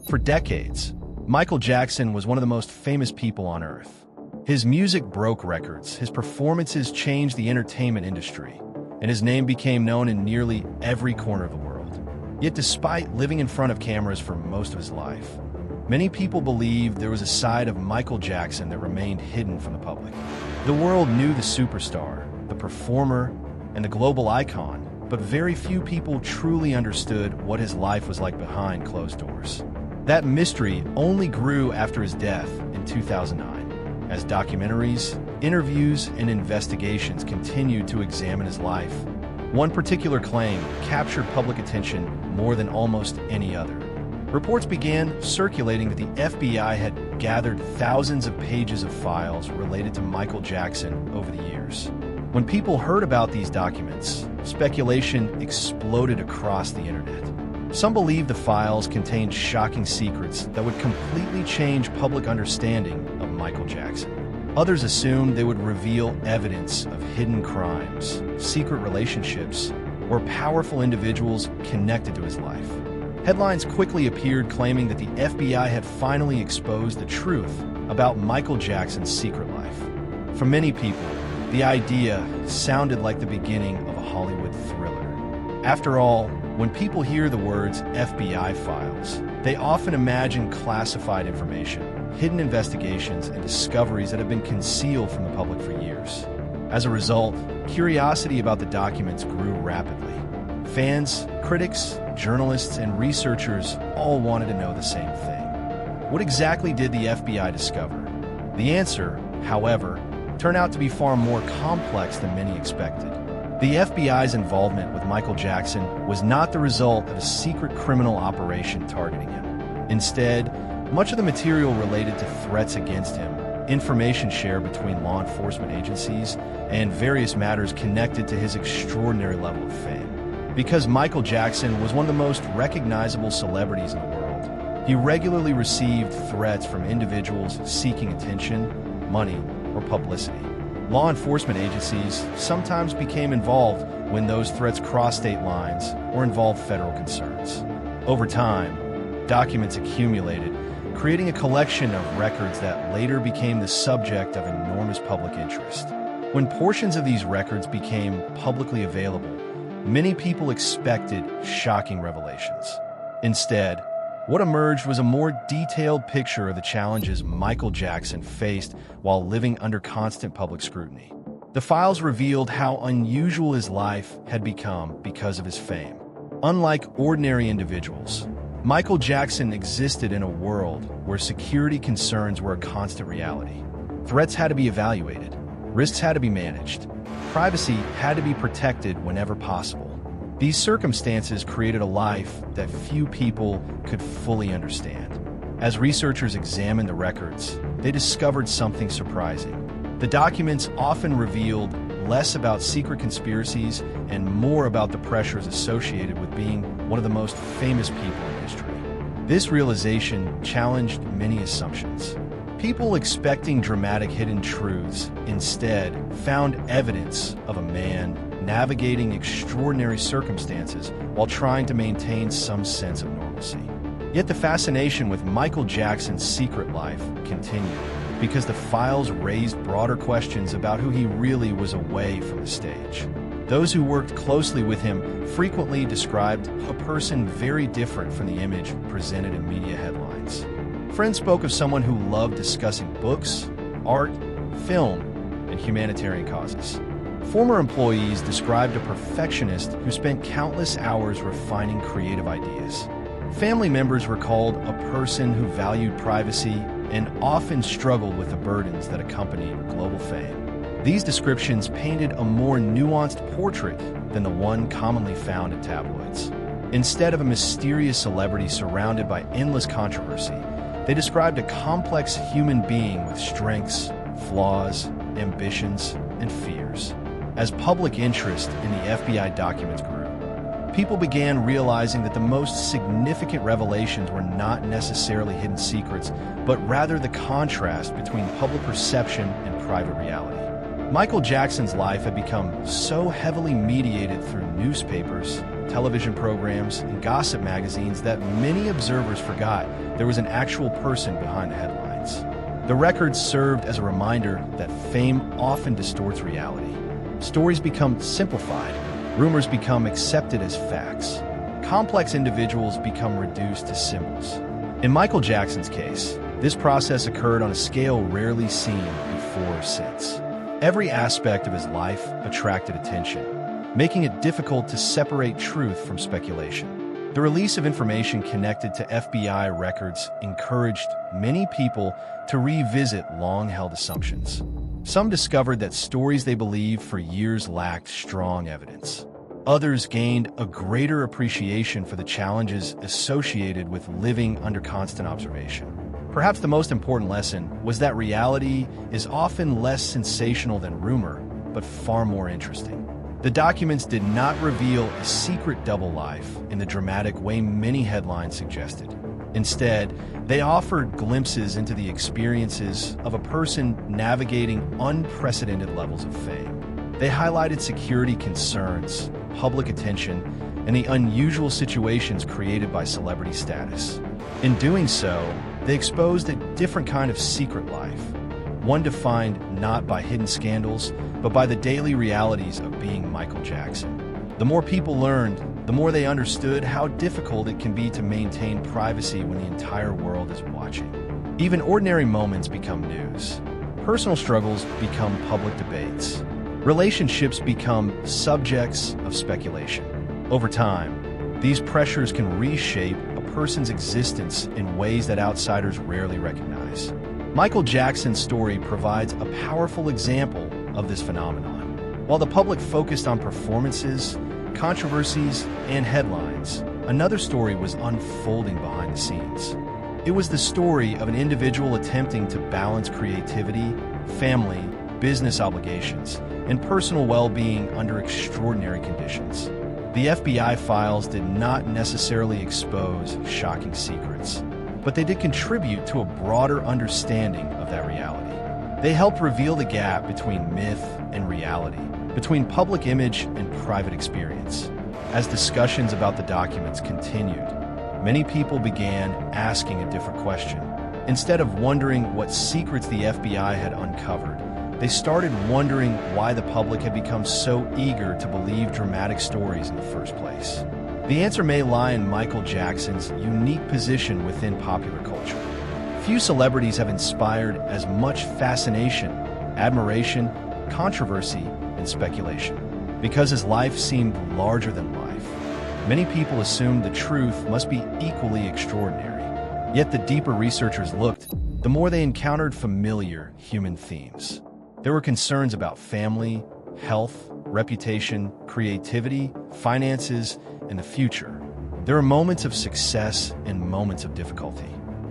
For decades, Michael Jackson was one of the most famous people on Earth. His music broke records, his performances changed the entertainment industry, and his name became known in nearly every corner of the world. Yet despite living in front of cameras for most of his life, many people believed there was a side of Michael Jackson that remained hidden from the public. The world knew the superstar, the performer, and the global icon, but very few people truly understood what his life was like behind closed doors. That mystery only grew after his death in 2009, as documentaries, interviews, and investigations continued to examine his life. One particular claim captured public attention more than almost any other. Reports began circulating that the FBI had gathered thousands of pages of files related to Michael Jackson over the years. When people heard about these documents, speculation exploded across the internet. Some believed the files contained shocking secrets that would completely change public understanding of Michael Jackson. Others assumed they would reveal evidence of hidden crimes, secret relationships, or powerful individuals connected to his life. Headlines quickly appeared claiming that the FBI had finally exposed the truth about Michael Jackson's secret life. For many people, the idea sounded like the beginning of a Hollywood thriller. After all, when people hear the words FBI files, they often imagine classified information, hidden investigations, and discoveries that have been concealed from the public for years. As a result, curiosity about the documents grew rapidly. Fans, critics, journalists, and researchers all wanted to know the same thing. What exactly did the FBI discover? The answer, however, turned out to be far more complex than many expected. The FBI's involvement with Michael Jackson was not the result of a secret criminal operation targeting him. Instead, much of the material related to threats against him, information shared between law enforcement agencies, and various matters connected to his extraordinary level of fame. Because Michael Jackson was one of the most recognizable celebrities in the world, he regularly received threats from individuals seeking attention, money, or publicity. Law enforcement agencies sometimes became involved when those threats crossed state lines or involved federal concerns. Over time, documents accumulated, creating a collection of records that later became the subject of enormous public interest. When portions of these records became publicly available, many people expected shocking revelations. Instead, what emerged was a more detailed picture of the challenges Michael Jackson faced while living under constant public scrutiny. The files revealed how unusual his life had become because of his fame. Unlike ordinary individuals, Michael Jackson existed in a world where security concerns were a constant reality. Threats had to be evaluated, risks had to be managed, privacy had to be protected whenever possible. These circumstances created a life that few people could fully understand. As researchers examined the records, they discovered something surprising. The documents often revealed less about secret conspiracies and more about the pressures associated with being one of the most famous people in history. This realization challenged many assumptions. People expecting dramatic hidden truths instead found evidence of a man navigating extraordinary circumstances while trying to maintain some sense of normalcy. Yet the fascination with Michael Jackson's secret life continued, because the files raised broader questions about who he really was away from the stage. Those who worked closely with him frequently described a person very different from the image presented in media headlines. Friends spoke of someone who loved discussing books, art, film, and humanitarian causes. Former employees described a perfectionist who spent countless hours refining creative ideas. Family members recalled a person who valued privacy and often struggled with the burdens that accompany global fame. These descriptions painted a more nuanced portrait than the one commonly found in tabloids. Instead of a mysterious celebrity surrounded by endless controversy, they described a complex human being with strengths, flaws, ambitions, and fears. As public interest in the FBI documents grew, people began realizing that the most significant revelations were not necessarily hidden secrets, but rather the contrast between public perception and private reality. Michael Jackson's life had become so heavily mediated through newspapers, television programs, and gossip magazines that many observers forgot there was an actual person behind the headlines. The records served as a reminder that fame often distorts reality. Stories become simplified, rumors become accepted as facts. Complex individuals become reduced to symbols. In Michael Jackson's case, this process occurred on a scale rarely seen before or since. Every aspect of his life attracted attention, making it difficult to separate truth from speculation. The release of information connected to FBI records encouraged many people to revisit long-held assumptions. Some discovered that stories they believed for years lacked strong evidence. Others gained a greater appreciation for the challenges associated with living under constant observation. Perhaps the most important lesson was that reality is often less sensational than rumor, but far more interesting. The documents did not reveal a secret double life in the dramatic way many headlines suggested. Instead, they offered glimpses into the experiences of a person navigating unprecedented levels of fame. They highlighted security concerns, public attention, and the unusual situations created by celebrity status. In doing so, they exposed a different kind of secret life, one defined not by hidden scandals, but by the daily realities of being Michael Jackson. The more people learned, the more they understood how difficult it can be to maintain privacy when the entire world is watching. Even ordinary moments become news. Personal struggles become public debates. Relationships become subjects of speculation. Over time, these pressures can reshape a person's existence in ways that outsiders rarely recognize. Michael Jackson's story provides a powerful example of this phenomenon. While the public focused on performances, controversies, and headlines, another story was unfolding behind the scenes. It was the story of an individual attempting to balance creativity, family, business obligations, and personal well-being under extraordinary conditions. The FBI files did not necessarily expose shocking secrets, but they did contribute to a broader understanding of that reality. They helped reveal the gap between myth and reality, between public image and private experience. As discussions about the documents continued, many people began asking a different question. Instead of wondering what secrets the FBI had uncovered, they started wondering why the public had become so eager to believe dramatic stories in the first place. The answer may lie in Michael Jackson's unique position within popular culture. Few celebrities have inspired as much fascination, admiration, controversy, and speculation. Because his life seemed larger than life, many people assumed the truth must be equally extraordinary. Yet the deeper researchers looked, the more they encountered familiar human themes. There were concerns about family, health, reputation, creativity, finances, and the future. There were moments of success and moments of difficulty.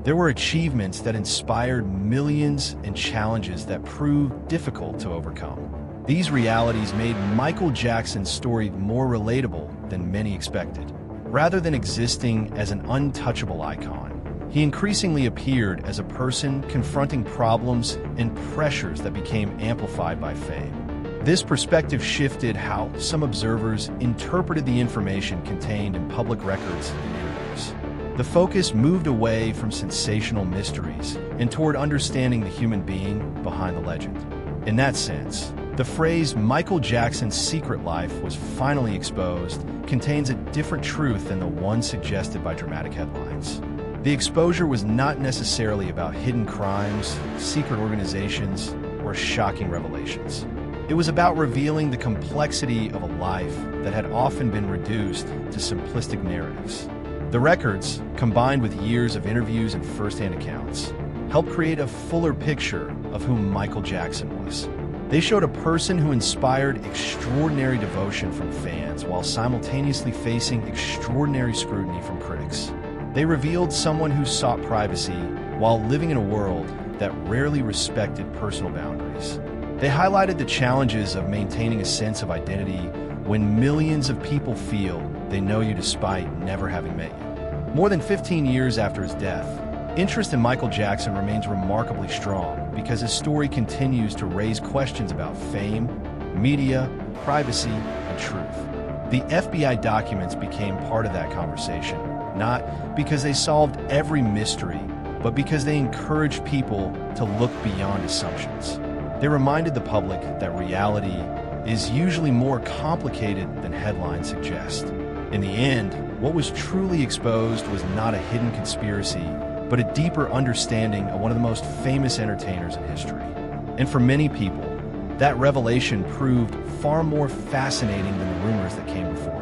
There were achievements that inspired millions and challenges that proved difficult to overcome. These realities made Michael Jackson's story more relatable than many expected. Rather than existing as an untouchable icon, he increasingly appeared as a person confronting problems and pressures that became amplified by fame. This perspective shifted how some observers interpreted the information contained in public records and interviews. The focus moved away from sensational mysteries and toward understanding the human being behind the legend. In that sense, the phrase Michael Jackson's secret life was finally exposed contains a different truth than the one suggested by dramatic headlines. The exposure was not necessarily about hidden crimes, secret organizations, or shocking revelations. It was about revealing the complexity of a life that had often been reduced to simplistic narratives. The records, combined with years of interviews and first-hand accounts, helped create a fuller picture of who Michael Jackson was. They showed a person who inspired extraordinary devotion from fans while simultaneously facing extraordinary scrutiny from critics. They revealed someone who sought privacy while living in a world that rarely respected personal boundaries. They highlighted the challenges of maintaining a sense of identity when millions of people feel they know you despite never having met you. More than 15 years after his death, interest in Michael Jackson remains remarkably strong because his story continues to raise questions about fame, media, privacy, and truth. The FBI documents became part of that conversation, not because they solved every mystery, but because they encouraged people to look beyond assumptions. They reminded the public that reality is usually more complicated than headlines suggest. In the end, what was truly exposed was not a hidden conspiracy, but a deeper understanding of one of the most famous entertainers in history. And for many people, that revelation proved far more fascinating than the rumors that came before.